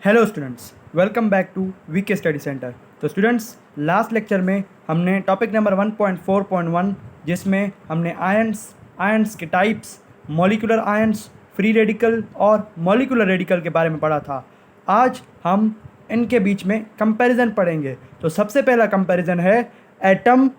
Hello students, welcome back to VK study centre. तो students, last lecture में हमने topic number 1.4.1 जिसमें हमने आयंस के types, molecular ions, free radical और मॉलिक्यूलर रेडिकल के बारे में पढ़ा था। आज हम इनके बीच में कंपैरिजन पढ़ेंगे। तो सबसे पहला कंपैरिजन है एटम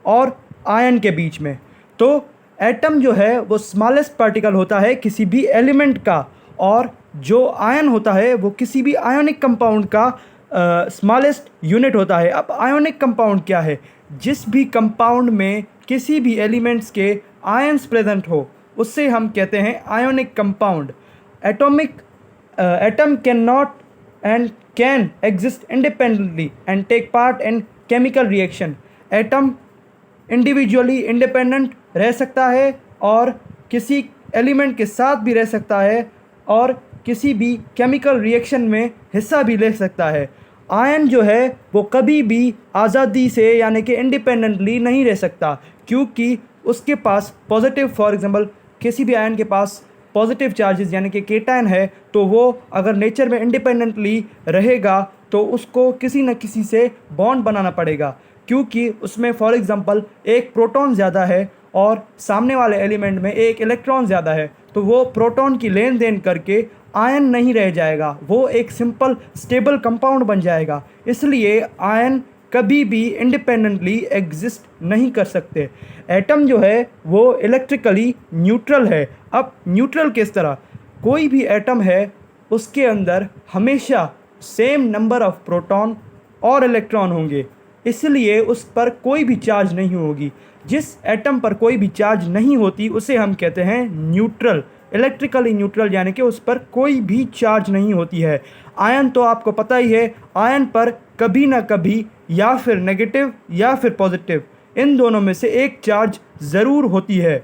और आयन के बीच में। तो एटम जो है वो स्मॉलेस्ट पार्टिकल होता है किसी भी एलिमेंट का, और जो आयन होता है वो किसी भी आयोनिक कंपाउंड का स्मॉलेस्ट यूनिट होता है। अब आयोनिक कंपाउंड क्या है? जिस भी कंपाउंड में किसी भी एलिमेंट्स के आयंस प्रेजेंट हो उससे हम कहते हैं ionic compound. Atom can not and can exist independently and take part in chemical reaction. Atom individually independent रह सकता है और किसी एलिमेंट के साथ भी रह सकता है और किसी भी केमिकल रिएक्शन में हिस्सा भी ले सकता है। आयन जो है वो कभी भी आज़ादी से यानी कि इंडिपेंडेंटली नहीं रह सकता, क्योंकि उसके पास पॉजिटिव, फॉर एग्जांपल किसी भी आयन के पास पॉजिटिव चार्जेस यानी कि केटायन है, तो वो अगर नेचर में इंडिपेंडेंटली रहेगा तो उसको किसी न किसी से बॉन्ड बनाना पड़ेगा, क्योंकि उसमें फॉर एग्जांपल एक प्रोटॉन ज़्यादा है और सामने वाले एलिमेंट में एक इलेक्ट्रॉन ज़्यादा है, तो वो प्रोटॉन की लेन देन करके आयन नहीं रह जाएगा, वो एक सिंपल स्टेबल कंपाउंड बन जाएगा। इसलिए आयन कभी भी इंडिपेंडेंटली एग्जिस्ट नहीं कर सकते। एटम जो है वो इलेक्ट्रिकली न्यूट्रल है। अब न्यूट्रल किस तरह? कोई भी एटम है उसके अंदर हमेशा सेम नंबर ऑफ प्रोटॉन और इलेक्ट्रॉन होंगे, इसलिए उस पर कोई भी चार्ज नहीं होगी। जिस एटम पर कोई भी चार्ज नहीं होती उसे हम कहते हैं न्यूट्रल, इलेक्ट्रिकली न्यूट्रल, यानी कि उस पर कोई भी चार्ज नहीं होती है। आयन तो आपको पता ही है, आयन पर कभी ना कभी या फिर नेगेटिव या फिर पॉजिटिव, इन दोनों में से एक चार्ज ज़रूर होती है।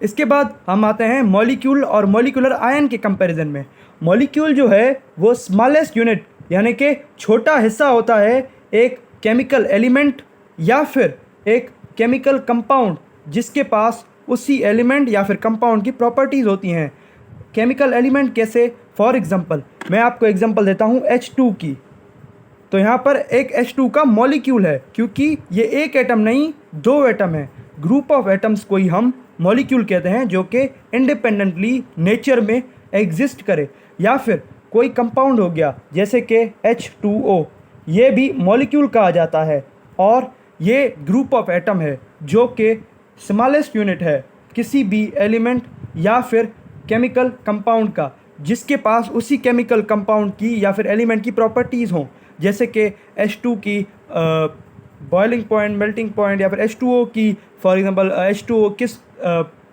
इसके बाद हम आते हैं मॉलिक्यूल और मॉलिक्यूलर आयन के कंपैरिजन में। मॉलिक्यूल जो है वो स्मॉलेस्ट यूनिट यानी कि छोटा हिस्सा होता है एक केमिकल एलिमेंट या फिर एक केमिकल कंपाउंड जिसके पास उसी एलिमेंट या फिर कंपाउंड की प्रॉपर्टीज़ होती हैं। केमिकल एलिमेंट कैसे? फॉर एग्जांपल मैं आपको एग्जांपल देता हूँ H2 की। तो यहाँ पर एक H2 का मॉलिक्यूल है, क्योंकि ये एक एटम नहीं, दो एटम है। ग्रुप ऑफ एटम्स को ही हम मॉलिक्यूल कहते हैं जो कि इंडिपेंडेंटली नेचर में एग्जिस्ट करे। या फिर कोई कंपाउंड हो गया जैसे कि H2O, ये भी मॉलिक्यूल कहा जाता है, और ये ग्रुप ऑफ एटम है जो कि स्मॉलेस्ट यूनिट है किसी भी एलिमेंट या फिर केमिकल कंपाउंड का, जिसके पास उसी केमिकल कंपाउंड की या फिर एलिमेंट की प्रॉपर्टीज़ हों, जैसे कि H2 की बॉइलिंग पॉइंट, मेल्टिंग पॉइंट, या फिर H2O की फॉर एग्जांपल H2O किस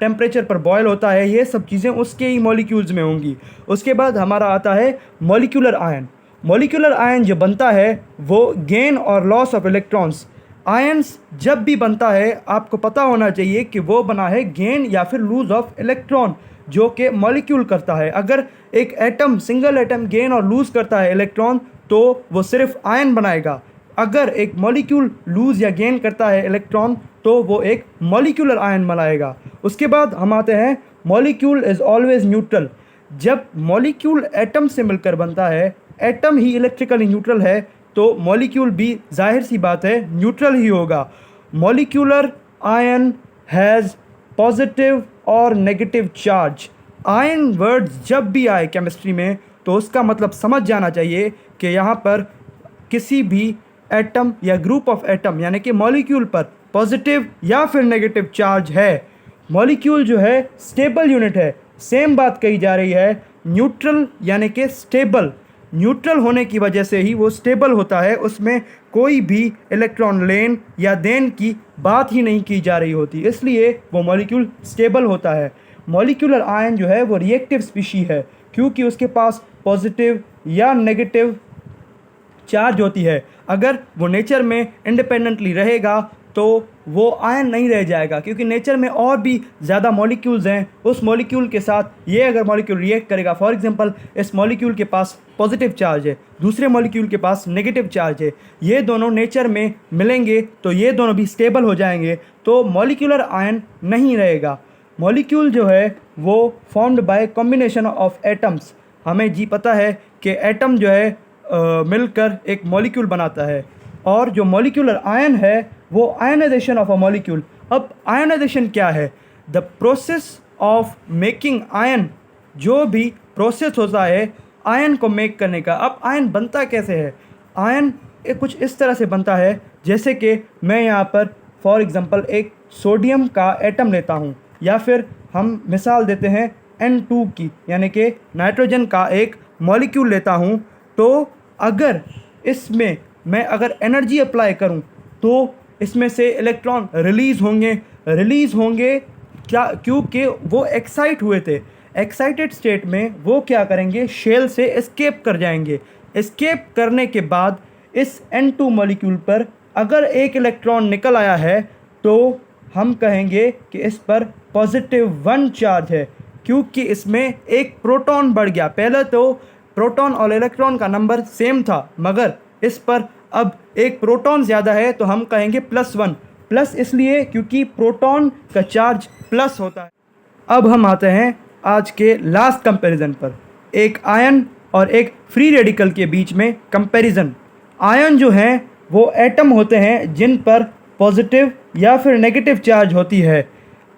टेम्परेचर पर बॉयल होता है, ये सब चीज़ें उसके ही मॉलिक्यूल्स में होंगी। उसके बाद हमारा आता है मॉलिक्यूलर आयन। मॉलिक्यूलर आयन जो बनता है वो गेन और लॉस ऑफ इलेक्ट्रॉन्स। आयंस जब भी बनता है आपको पता होना चाहिए कि वो बना है गेन या फिर लूज ऑफ इलेक्ट्रॉन, जो कि मॉलिक्यूल करता है। अगर एक एटम, सिंगल एटम गेन और लूज़ करता है इलेक्ट्रॉन, तो वो सिर्फ आयन बनाएगा। अगर एक मॉलिक्यूल लूज़ या गेन करता है इलेक्ट्रॉन तो वो एक मॉलिक्यूलर आयन बनाएगा। उसके बाद हम आते हैं मॉलिक्यूल इज़ ऑलवेज न्यूट्रल। जब मॉलिक्यूल एटम से मिलकर बनता है, एटम ही इलेक्ट्रिकली न्यूट्रल है, तो मॉलिक्यूल भी जाहिर सी बात है न्यूट्रल ही होगा। मॉलिक्यूलर आयन हैज़ पॉजिटिव और नेगेटिव चार्ज। आयन वर्ड जब भी आए केमिस्ट्री में तो उसका मतलब समझ जाना चाहिए कि यहाँ पर किसी भी एटम या ग्रुप ऑफ एटम यानी कि मॉलिक्यूल पर पॉजिटिव या फिर नेगेटिव चार्ज है। मॉलिक्यूल जो है स्टेबल यूनिट है। सेम बात कही जा रही है, न्यूट्रल यानी कि स्टेबल। न्यूट्रल होने की वजह से ही वो स्टेबल होता है, उसमें कोई भी इलेक्ट्रॉन लेन या देन की बात ही नहीं की जा रही होती, इसलिए वो मॉलिक्यूल स्टेबल होता है। मॉलिक्यूलर आयन जो है वो रिएक्टिव स्पीशी है, क्योंकि उसके पास पॉजिटिव या नेगेटिव चार्ज होती है। अगर वो नेचर में इंडिपेंडेंटली रहेगा तो वो आयन नहीं रह जाएगा, क्योंकि नेचर में और भी ज़्यादा मॉलिक्यूल्स हैं। उस मॉलिक्यूल के साथ ये अगर मॉलिक्यूल रिएक्ट करेगा, फॉर एग्जांपल इस मॉलिक्यूल के पास पॉजिटिव चार्ज है, दूसरे मॉलिक्यूल के पास नेगेटिव चार्ज है, ये दोनों नेचर में मिलेंगे तो ये दोनों भी स्टेबल हो जाएंगे, तो मॉलिक्यूलर आयन नहीं रहेगा। मॉलिक्यूल जो है वो formed by combination of atoms. हमें जी पता है कि एटम जो है मिलकर एक मॉलिक्यूल बनाता है, और जो मॉलिक्यूलर आयन है वो आयनाइजेशन ऑफ अ मॉलिक्यूल। अब आयनाइजेशन क्या है? The process of making ion, जो भी प्रोसेस होता है आयन को मेक करने का। अब आयन बनता कैसे है? आयन कुछ इस तरह से बनता है जैसे कि मैं यहाँ पर फॉर एग्ज़ाम्पल एक सोडियम का एटम लेता हूँ, या फिर हम मिसाल देते हैं N2 की, यानी कि नाइट्रोजन का एक मॉलिक्यूल लेता हूँ। तो अगर इसमें मैं अगर एनर्जी अप्लाई करूँ तो इसमें से इलेक्ट्रॉन रिलीज़ होंगे क्या? क्योंकि वो एक्साइट हुए थे। एक्साइटेड स्टेट में वो क्या करेंगे? शेल से एस्केप कर जाएंगे। एस्केप करने के बाद इस N2 मॉलिक्यूल पर अगर एक इलेक्ट्रॉन निकल आया है तो हम कहेंगे कि इस पर +1 चार्ज है, क्योंकि इसमें एक प्रोटॉन बढ़ गया। पहले तो प्रोटॉन और इलेक्ट्रॉन का नंबर सेम था, मगर इस पर अब एक प्रोटॉन ज़्यादा है तो हम कहेंगे +1। प्लस इसलिए क्योंकि प्रोटॉन का चार्ज प्लस होता है। अब हम आते हैं आज के लास्ट कंपैरिजन पर, एक आयन और एक फ्री रेडिकल के बीच में कंपैरिजन। आयन जो हैं वो एटम होते हैं जिन पर पॉजिटिव या फिर नेगेटिव चार्ज होती है,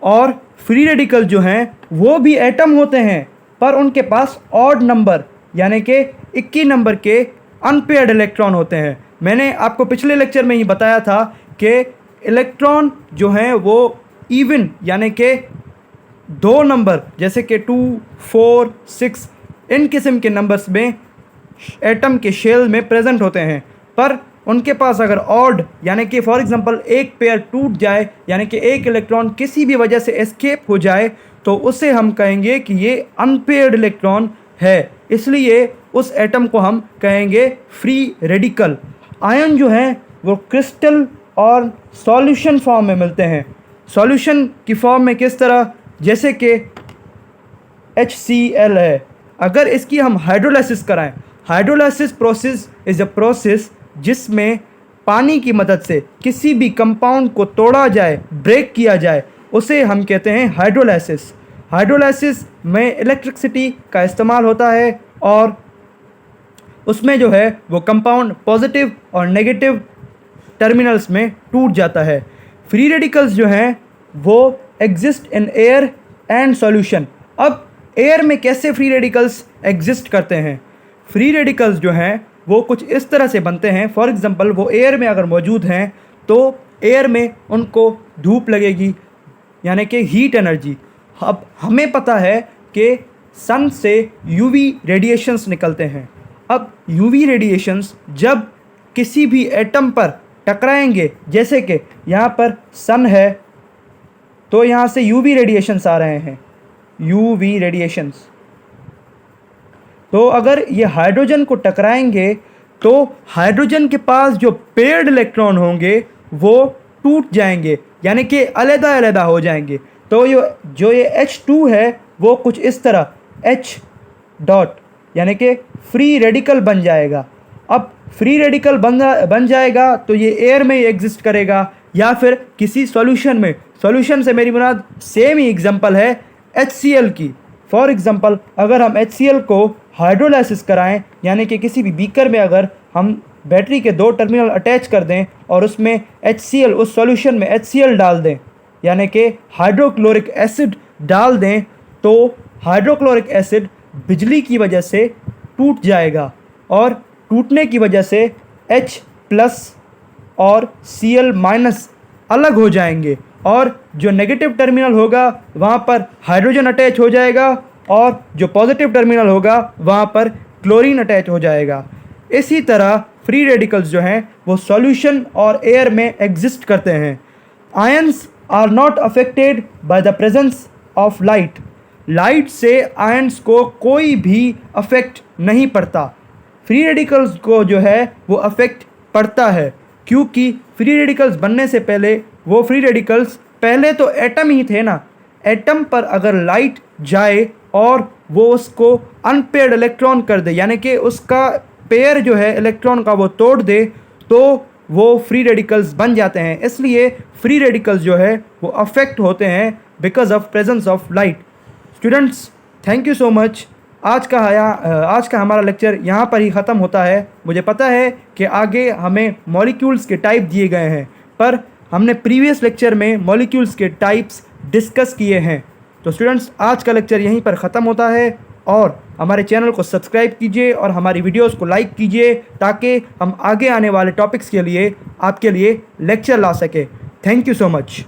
और फ्री रेडिकल जो हैं वो भी एटम होते हैं पर उनके पास ऑड नंबर यानी कि 21 नंबर के अनपेयर्ड इलेक्ट्रॉन होते हैं। मैंने आपको पिछले लेक्चर में ही बताया था कि इलेक्ट्रॉन जो हैं वो इवन यानी कि 2 नंबर जैसे कि 2, 4, 6 इन किस्म के नंबर्स में एटम के शेल में प्रेजेंट होते हैं, पर उनके पास अगर ऑड यानी कि फॉर एग्जांपल एक पेयर टूट जाए यानी कि एक इलेक्ट्रॉन किसी भी वजह से एस्केप हो जाए तो उसे हम कहेंगे कि ये अनपेयर्ड इलेक्ट्रॉन है, इसलिए उस एटम को हम कहेंगे फ्री रेडिकल। आयन जो हैं वो क्रिस्टल और सॉल्यूशन फॉर्म में मिलते हैं। सॉल्यूशन की फॉर्म में किस तरह? जैसे कि HCl है, अगर इसकी हम हाइड्रोलाइसिस कराएं, hydrolysis process is a process जिसमें पानी की मदद से किसी भी कंपाउंड को तोड़ा जाए, ब्रेक किया जाए, उसे हम कहते हैं हाइड्रोलाइसिस। हाइड्रोलाइसिस में इलेक्ट्रिसिटी का इस्तेमाल होता है और उसमें जो है वो कंपाउंड पॉजिटिव और नेगेटिव टर्मिनल्स में टूट जाता है। फ्री रेडिकल्स जो हैं वो exist in air and solution. अब एयर में कैसे फ्री रेडिकल्स एग्जिस्ट करते हैं? फ्री रेडिकल्स जो हैं वो कुछ इस तरह से बनते हैं। फॉर एग्जांपल वो एयर में अगर मौजूद हैं तो एयर में उनको धूप लगेगी यानी कि हीट एनर्जी। अब हमें पता है कि सन से यूवी रेडिएशंस निकलते हैं। अब यूवी रेडिएशंस जब किसी भी एटम पर टकराएंगे, जैसे कि यहाँ पर सन है तो यहाँ से यूवी रेडिएशंस आ रहे हैं, यूवी रेडिएशंस। तो अगर ये हाइड्रोजन को टकराएंगे तो हाइड्रोजन के पास जो पेयर्ड इलेक्ट्रॉन होंगे वो टूट जाएंगे यानी कि अलग-अलग हो जाएंगे। तो ये H2 है वो कुछ इस तरह H डॉट यानी कि फ्री रेडिकल बन जाएगा। अब फ्री रेडिकल बन जाएगा तो ये एयर में ही एग्जिस्ट करेगा या फिर किसी सॉल्यूशन में। सॉल्यूशन से मेरी मुराद सेम ही एग्जांपल है HCl की। फॉर एग्जांपल अगर हम HCl को हाइड्रोलाइसिस कराएं यानी कि किसी भी बीकर में अगर हम बैटरी के 2 टर्मिनल अटैच कर दें और उसमें HCl, उस सॉल्यूशन में HCl डाल दें यानी कि हाइड्रोक्लोरिक एसिड डाल दें, तो हाइड्रोक्लोरिक एसिड बिजली की वजह से टूट जाएगा और टूटने की वजह से H प्लस और Cl माइनस अलग हो जाएंगे और जो नेगेटिव टर्मिनल होगा वहाँ पर हाइड्रोजन अटैच हो जाएगा और जो पॉजिटिव टर्मिनल होगा वहाँ पर क्लोरीन अटैच हो जाएगा। इसी तरह फ्री रेडिकल्स जो हैं वो सॉल्यूशन और एयर में एग्जिस्ट करते हैं। Ions are not affected by the presence of light. Light से आयंस को कोई भी अफेक्ट नहीं पड़ता। फ्री रेडिकल्स को जो है वो अफेक्ट पड़ता है, क्योंकि फ्री रेडिकल्स बनने से पहले वो फ्री रेडिकल्स पहले तो एटम ही थे ना। एटम पर अगर लाइट जाए और वो उसको अनपेयर्ड इलेक्ट्रॉन कर दे यानी कि उसका पेयर जो है इलेक्ट्रॉन का वो तोड़ दे, तो वो फ्री रेडिकल्स बन जाते हैं। इसलिए फ्री रेडिकल्स जो है वो अफेक्ट होते हैं because of presence of light. Students, thank you so much. आज का हमारा लेक्चर यहाँ पर ही ख़त्म होता है। मुझे पता है कि आगे हमें मॉलिक्यूल्स के टाइप दिए गए हैं, पर हमने प्रीवियस लेक्चर में मॉलिक्यूल्स के टाइप्स डिस्कस किए हैं। तो स्टूडेंट्स, आज का लेक्चर यहीं पर ख़त्म होता है और हमारे चैनल को सब्सक्राइब कीजिए और हमारी वीडियोस को लाइक कीजिए ताकि हम आगे आने वाले टॉपिक्स के लिए आपके लिए लेक्चर ला सके। Thank you so much.